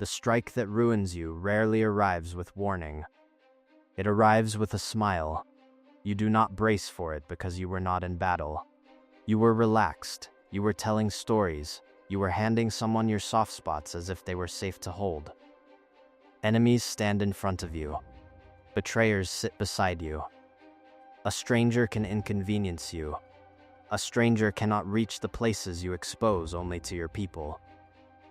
The strike that ruins you rarely arrives with warning. It arrives with a smile. You do not brace for it because you were not in battle. You were relaxed. You were telling stories. You were handing someone your soft spots as if they were safe to hold. Enemies stand in front of you. Betrayers sit beside you. A stranger can inconvenience you. A stranger cannot reach the places you expose only to your people.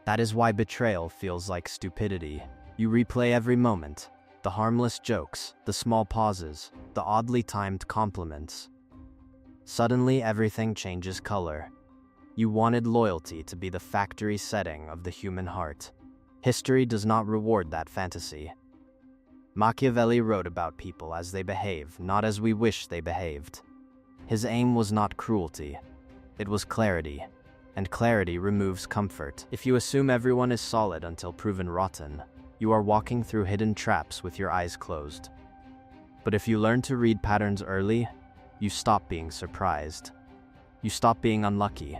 That is why betrayal feels like stupidity. You replay every moment, the harmless jokes, the small pauses, the oddly timed compliments. Suddenly, everything changes color. You wanted loyalty to be the factory setting of the human heart. History does not reward that fantasy. Machiavelli wrote about people as they behave, not as we wish they behaved. His aim was not cruelty. It was clarity. And clarity removes comfort. If you assume everyone is solid until proven rotten, you are walking through hidden traps with your eyes closed. But if you learn to read patterns early, you stop being surprised. You stop being unlucky.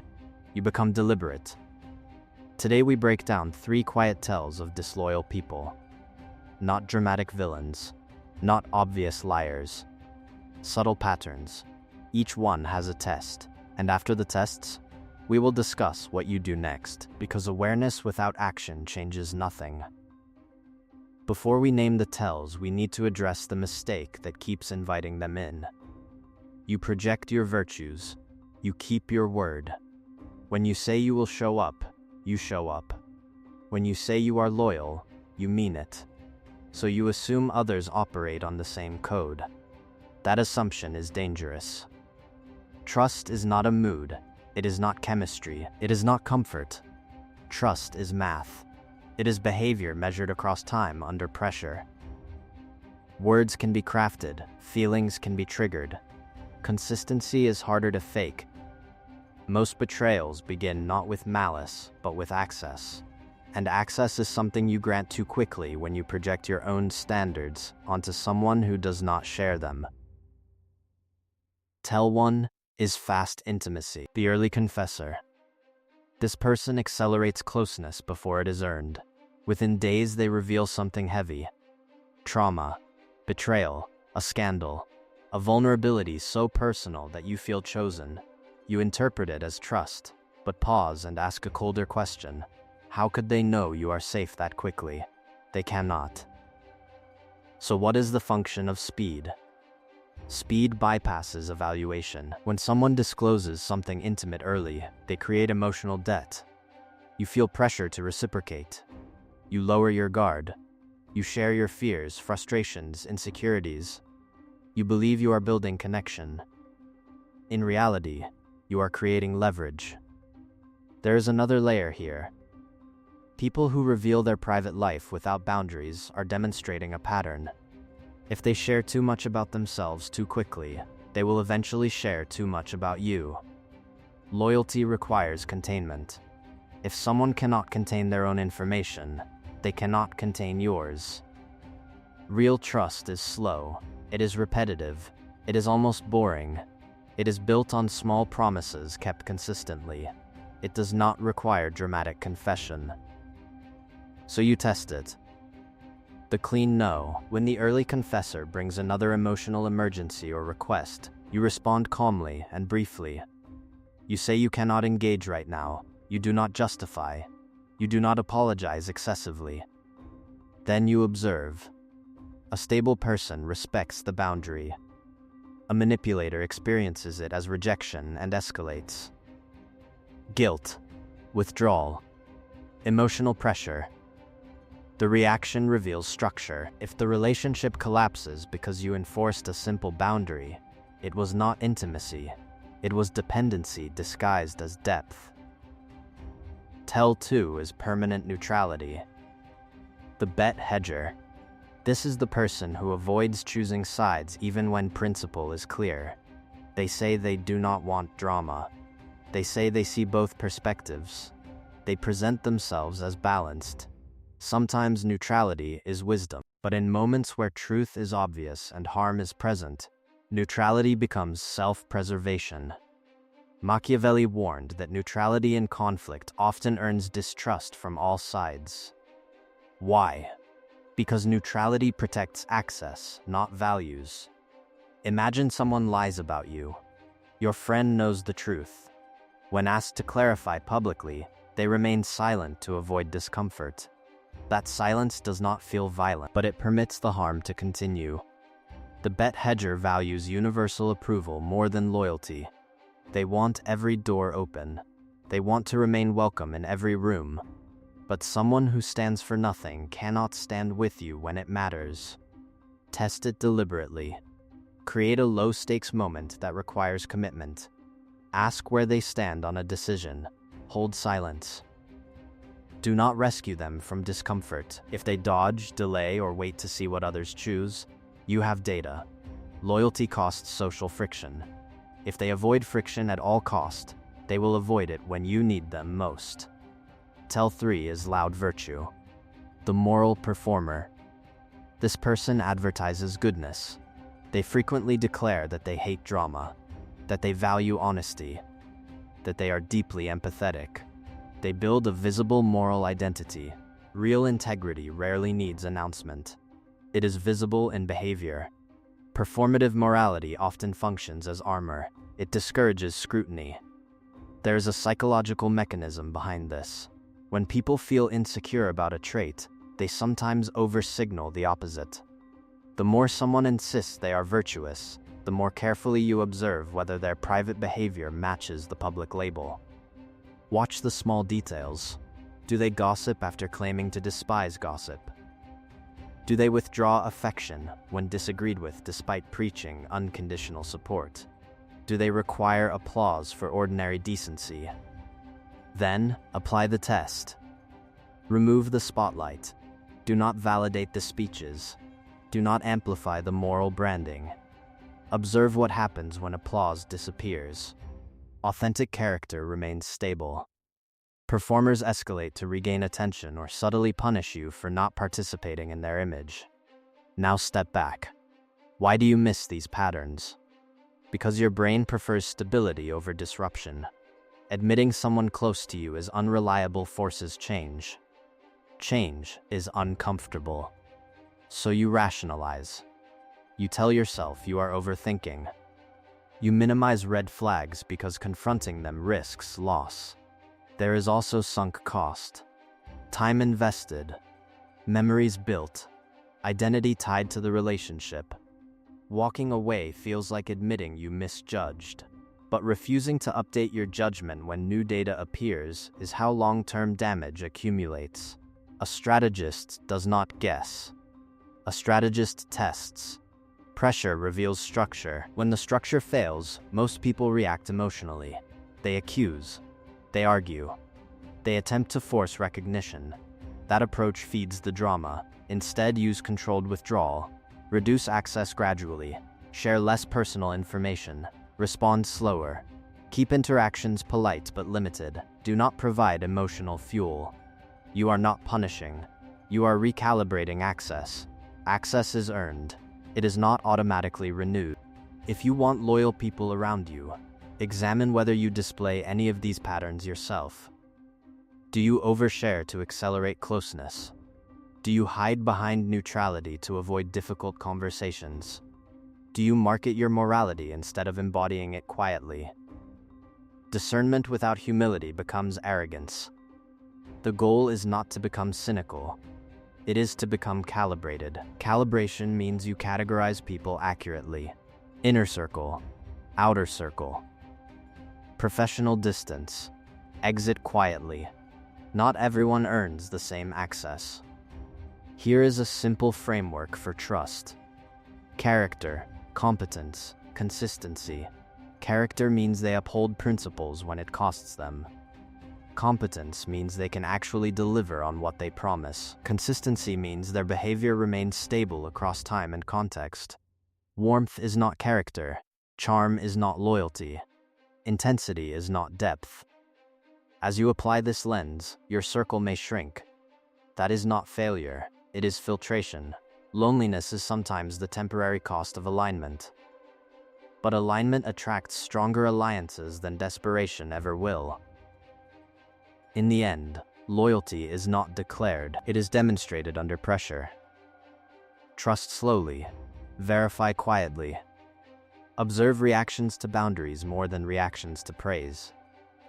You become deliberate. Today we break down 3 quiet tells of disloyal people. Not dramatic villains, not obvious liars. Subtle patterns. Each one has a test, and after the tests, we will discuss what you do next, because awareness without action changes nothing. Before we name the tells, we need to address the mistake that keeps inviting them in. You project your virtues. You keep your word. When you say you will show up, you show up. When you say you are loyal, you mean it. So you assume others operate on the same code. That assumption is dangerous. Trust is not a mood. It is not chemistry. It is not comfort. Trust is math. It is behavior measured across time under pressure. Words can be crafted. Feelings can be triggered. Consistency is harder to fake. Most betrayals begin not with malice, but with access. And access is something you grant too quickly when you project your own standards onto someone who does not share them. Tell 1 is fast intimacy. The early confessor. This person accelerates closeness before it is earned. Within days, they reveal something heavy. Trauma, betrayal, a scandal, a vulnerability so personal that you feel chosen. You interpret it as trust, but pause and ask a colder question. How could they know you are safe that quickly? They cannot. So what is the function of speed? Speed bypasses evaluation. When someone discloses something intimate early, they create emotional debt. You feel pressure to reciprocate. You lower your guard. You share your fears, frustrations, insecurities. You believe you are building connection. In reality, you are creating leverage. There is another layer here. People who reveal their private life without boundaries are demonstrating a pattern. If they share too much about themselves too quickly, they will eventually share too much about you. Loyalty requires containment. If someone cannot contain their own information, they cannot contain yours. Real trust is slow. It is repetitive. It is almost boring. It is built on small promises kept consistently. It does not require dramatic confession. So you test it. The clean no. When the early confessor brings another emotional emergency or request, you respond calmly and briefly. You say you cannot engage right now. You do not justify. You do not apologize excessively. Then you observe. A stable person respects the boundary. A manipulator experiences it as rejection and escalates. Guilt, withdrawal, emotional pressure. The reaction reveals structure. If the relationship collapses because you enforced a simple boundary, it was not intimacy. It was dependency disguised as depth. Tell 2 is permanent neutrality. The bet hedger. This is the person who avoids choosing sides even when principle is clear. They say they do not want drama. They say they see both perspectives. They present themselves as balanced. Sometimes neutrality is wisdom, but in moments where truth is obvious and harm is present, neutrality becomes self-preservation. Machiavelli warned that neutrality in conflict often earns distrust from all sides. Why? Because neutrality protects access, not values. Imagine someone lies about you. Your friend knows the truth. When asked to clarify publicly, they remain silent to avoid discomfort. That silence does not feel violent, but it permits the harm to continue. The bet hedger values universal approval more than loyalty. They want every door open. They want to remain welcome in every room. But someone who stands for nothing cannot stand with you when it matters. Test it deliberately. Create a low-stakes moment that requires commitment. Ask where they stand on a decision. Hold silence. Do not rescue them from discomfort. If they dodge, delay, or wait to see what others choose, you have data. Loyalty costs social friction. If they avoid friction at all cost, they will avoid it when you need them most. Tell 3 is loud virtue. The moral performer. This person advertises goodness. They frequently declare that they hate drama, that they value honesty, that they are deeply empathetic. They build a visible moral identity. Real integrity rarely needs announcement. It is visible in behavior. Performative morality often functions as armor. It discourages scrutiny. There is a psychological mechanism behind this. When people feel insecure about a trait, they sometimes over-signal the opposite. The more someone insists they are virtuous, the more carefully you observe whether their private behavior matches the public label. Watch the small details. Do they gossip after claiming to despise gossip? Do they withdraw affection when disagreed with despite preaching unconditional support? Do they require applause for ordinary decency? Then, apply the test. Remove the spotlight. Do not validate the speeches. Do not amplify the moral branding. Observe what happens when applause disappears. Authentic character remains stable. Performers escalate to regain attention or subtly punish you for not participating in their image. Now step back. Why do you miss these patterns? Because your brain prefers stability over disruption. Admitting someone close to you is unreliable forces change. Change is uncomfortable. So you rationalize. You tell yourself you are overthinking. You minimize red flags because confronting them risks loss. There is also sunk cost. Time invested. Memories built. Identity tied to the relationship. Walking away feels like admitting you misjudged. But refusing to update your judgment when new data appears is how long-term damage accumulates. A strategist does not guess. A strategist tests. Pressure reveals structure. When the structure fails, most people react emotionally. They accuse. They argue. They attempt to force recognition. That approach feeds the drama. Instead, use controlled withdrawal. Reduce access gradually. Share less personal information. Respond slower. Keep interactions polite but limited. Do not provide emotional fuel. You are not punishing. You are recalibrating access. Access is earned. It is not automatically renewed. If you want loyal people around you, examine whether you display any of these patterns yourself. Do you overshare to accelerate closeness? Do you hide behind neutrality to avoid difficult conversations? Do you market your morality instead of embodying it quietly? Discernment without humility becomes arrogance. The goal is not to become cynical. It is to become calibrated. Calibration means you categorize people accurately. Inner circle, outer circle. Professional distance. Exit quietly. Not everyone earns the same access. Here is a simple framework for trust. Character, competence, consistency. Character means they uphold principles when it costs them. Competence means they can actually deliver on what they promise. Consistency means their behavior remains stable across time and context. Warmth is not character. Charm is not loyalty. Intensity is not depth. As you apply this lens, your circle may shrink. That is not failure. It is filtration. Loneliness is sometimes the temporary cost of alignment. But alignment attracts stronger alliances than desperation ever will. In the end, Loyalty is not declared, it is demonstrated under pressure. Trust slowly. Verify quietly. Observe reactions to boundaries more than reactions to praise.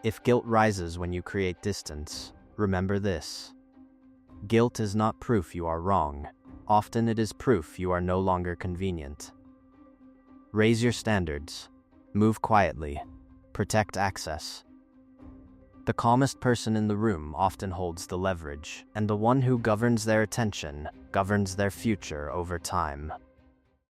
If guilt rises when you create distance, remember this. Guilt is not proof you are wrong. Often it is proof you are no longer convenient. Raise your standards. Move quietly. Protect access. The calmest person in the room often holds the leverage, and the one who governs their attention governs their future over time.